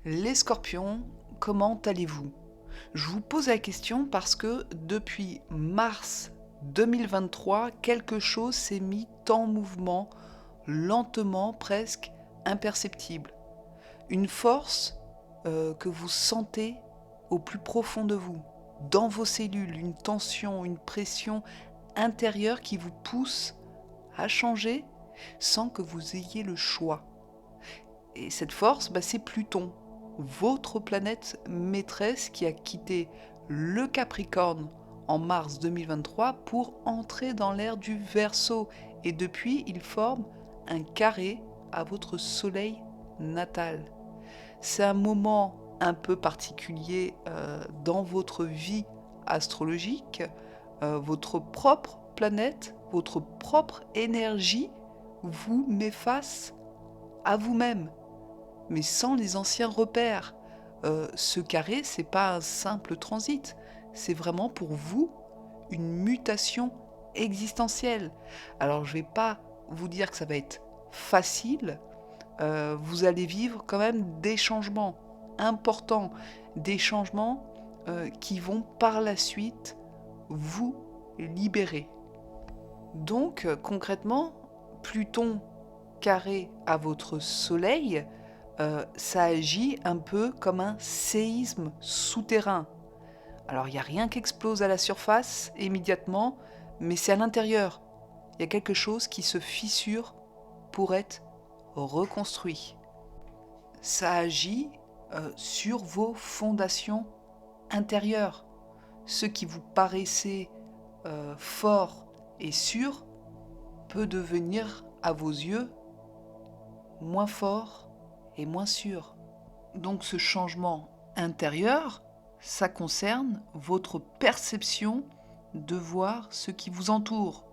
Les scorpions, comment allez-vous? Je vous pose la question parce que depuis mars 2023, quelque chose s'est mis en mouvement, lentement, presque imperceptible. Une force que vous sentez au plus profond de vous, dans vos cellules, une tension, une pression intérieure qui vous pousse à changer sans que vous ayez le choix. Et cette force, c'est Pluton, votre planète maîtresse qui a quitté le Capricorne en mars 2023 pour entrer dans l'ère du Verseau. Et depuis, il forme un carré à votre soleil natal. C'est un moment un peu particulier dans votre vie astrologique. Votre propre planète, votre propre énergie vous met face à vous-même, mais sans les anciens repères. Ce carré, c'est pas un simple transit, c'est vraiment pour vous une mutation existentielle. Alors je vais pas vous dire que ça va être facile, vous allez vivre quand même des changements importants, des changements qui vont par la suite vous libérer. Donc concrètement, Pluton carré à votre soleil, ça agit un peu comme un séisme souterrain. Alors il n'y a rien qui explose à la surface immédiatement, mais c'est à l'intérieur. Il y a quelque chose qui se fissure pour être reconstruit. Ça agit sur vos fondations intérieures. Ce qui vous paraissait fort et sûr peut devenir à vos yeux moins fort et moins sûr. Donc ce changement intérieur, ça concerne votre perception de voir ce qui vous entoure.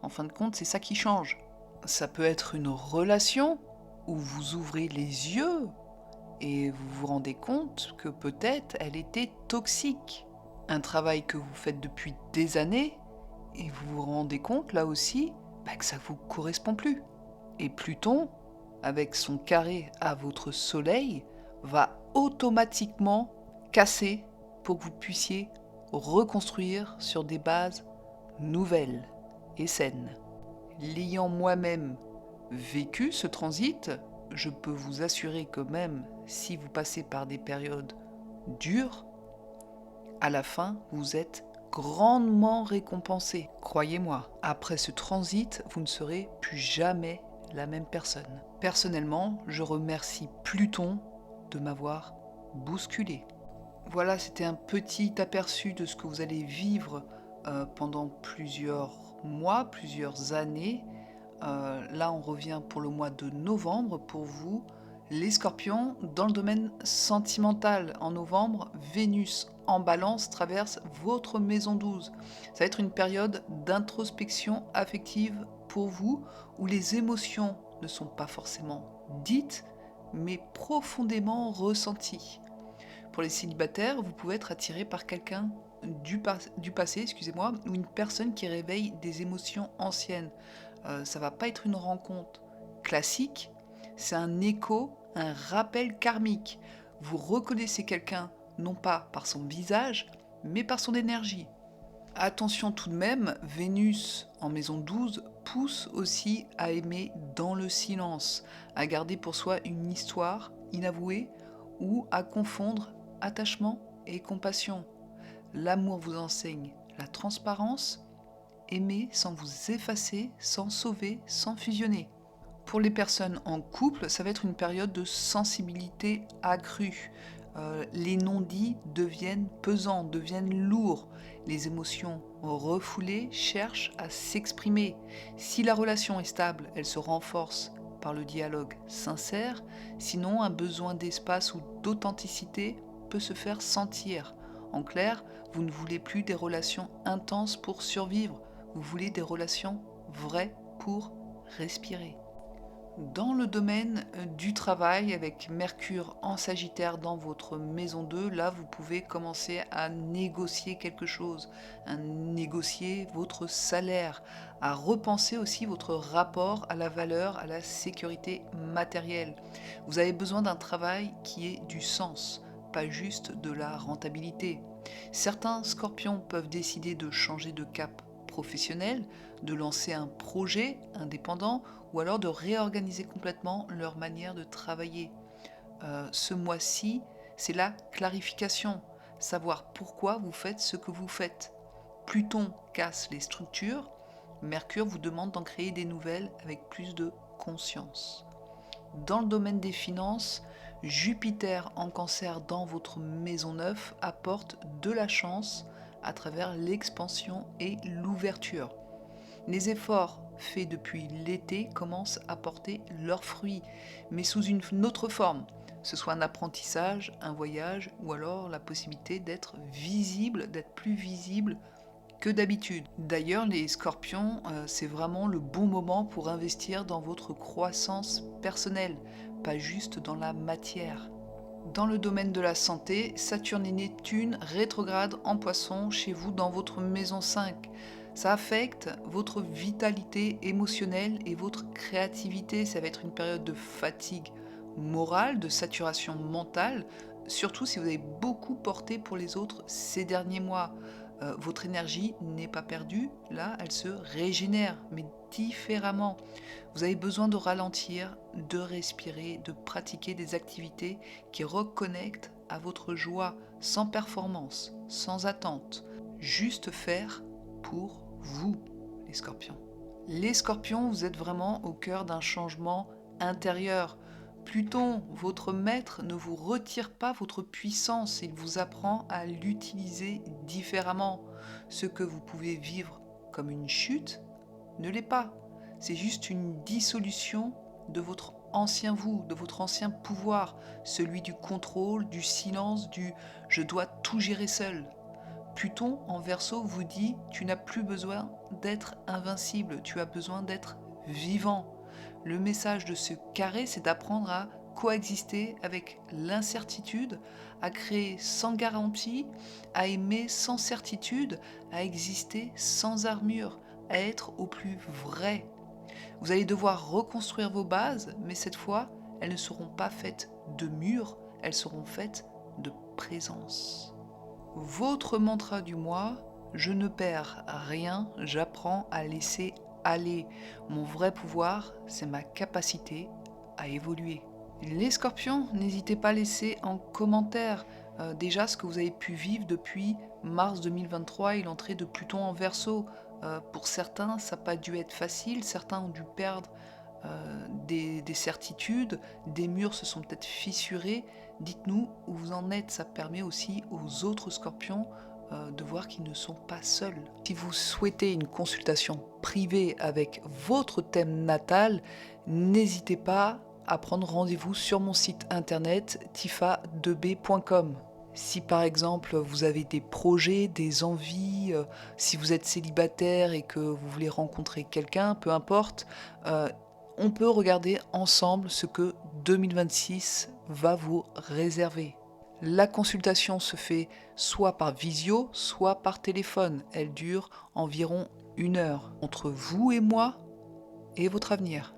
En fin de compte, c'est ça qui change. Ça peut être une relation où vous ouvrez les yeux et vous vous rendez compte que peut-être elle était toxique. Un travail que vous faites depuis des années et vous vous rendez compte là aussi que ça ne vous correspond plus. Et Pluton, avec son carré à votre soleil, va automatiquement casser pour que vous puissiez reconstruire sur des bases nouvelles et saines. L'ayant moi-même vécu ce transit, je peux vous assurer que même si vous passez par des périodes dures, à la fin, vous êtes grandement récompensé. Croyez-moi, après ce transit, vous ne serez plus jamais la même personne. Personnellement, je remercie Pluton de m'avoir bousculé. Voilà, c'était un petit aperçu de ce que vous allez vivre pendant plusieurs mois, plusieurs années. Là, on revient pour le mois de novembre pour vous, les scorpions. Dans le domaine sentimental, en novembre, Vénus en balance traverse votre maison 12. Ça va être une période d'introspection affective pour vous, où les émotions ne sont pas forcément dites, mais profondément ressenties. Pour les célibataires, vous pouvez être attiré par quelqu'un du passé, ou une personne qui réveille des émotions anciennes. Ça va pas être une rencontre classique, c'est un écho, un rappel karmique. Vous reconnaissez quelqu'un non pas par son visage, mais par son énergie. Attention tout de même, Vénus en maison 12 pousse aussi à aimer dans le silence, à garder pour soi une histoire inavouée ou à confondre attachement et compassion. L'amour vous enseigne la transparence, aimer sans vous effacer, sans sauver, sans fusionner. Pour les personnes en couple, ça va être une période de sensibilité accrue. Les non-dits deviennent pesants, deviennent lourds. Les émotions refoulées cherchent à s'exprimer. Si la relation est stable, elle se renforce par le dialogue sincère. Sinon, un besoin d'espace ou d'authenticité peut se faire sentir. En clair, vous ne voulez plus des relations intenses pour survivre. Vous voulez des relations vraies pour respirer. Dans le domaine du travail, avec Mercure en Sagittaire dans votre maison 2, là vous pouvez commencer à négocier quelque chose, à négocier votre salaire, à repenser aussi votre rapport à la valeur, à la sécurité matérielle. Vous avez besoin d'un travail qui ait du sens, pas juste de la rentabilité. Certains scorpions peuvent décider de changer de cap professionnel, de lancer un projet indépendant ou alors de réorganiser complètement leur manière de travailler. Ce mois-ci, c'est la clarification, savoir pourquoi vous faites ce que vous faites. Pluton casse les structures, Mercure vous demande d'en créer des nouvelles avec plus de conscience. Dans le domaine des finances, Jupiter en Cancer dans votre maison 9 apporte de la chance à travers l'expansion et l'ouverture. Les efforts faits depuis l'été commencent à porter leurs fruits, mais sous une autre forme, que ce soit un apprentissage, un voyage ou alors la possibilité d'être visible, d'être plus visible que d'habitude. D'ailleurs, les scorpions, c'est vraiment le bon moment pour investir dans votre croissance personnelle, pas juste dans la matière. Dans le domaine de la santé, Saturne et Neptune rétrograde en Poisson chez vous dans votre maison 5. Ça affecte votre vitalité émotionnelle et votre créativité. Ça va être une période de fatigue morale, de saturation mentale, surtout si vous avez beaucoup porté pour les autres ces derniers mois. Votre énergie n'est pas perdue, là elle se régénère, mais différemment. Vous avez besoin de ralentir, de respirer, de pratiquer des activités qui reconnectent à votre joie, sans performance, sans attente. Juste faire pour vous, les scorpions. Les scorpions, vous êtes vraiment au cœur d'un changement intérieur. Pluton, votre maître, ne vous retire pas votre puissance, il vous apprend à l'utiliser différemment. Ce que vous pouvez vivre comme une chute ne l'est pas. C'est juste une dissolution de votre ancien vous, de votre ancien pouvoir, celui du contrôle, du silence, du « je dois tout gérer seul ». Pluton en Verseau vous dit « tu n'as plus besoin d'être invincible, tu as besoin d'être vivant ». Le message de ce carré, c'est d'apprendre à coexister avec l'incertitude, à créer sans garantie, à aimer sans certitude, à exister sans armure, à être au plus vrai. Vous allez devoir reconstruire vos bases, mais cette fois, elles ne seront pas faites de murs, elles seront faites de présence. Votre mantra du mois, je ne perds rien, j'apprends à laisser aller. Mon vrai pouvoir, c'est ma capacité à évoluer. Les scorpions, n'hésitez pas à laisser en commentaire déjà ce que vous avez pu vivre depuis mars 2023 et l'entrée de Pluton en Verseau. Pour certains, ça n'a pas dû être facile, certains ont dû perdre des certitudes, des murs se sont peut-être fissurés. Dites-nous où vous en êtes, ça permet aussi aux autres scorpions de voir qu'ils ne sont pas seuls. Si vous souhaitez une consultation privée avec votre thème natal, n'hésitez pas à prendre rendez-vous sur mon site internet tifa2b.com. Si par exemple vous avez des projets, des envies, si vous êtes célibataire et que vous voulez rencontrer quelqu'un, peu importe, on peut regarder ensemble ce que 2026 va vous réserver. La consultation se fait soit par visio, soit par téléphone. Elle dure environ 1 heure entre vous et moi et votre avenir.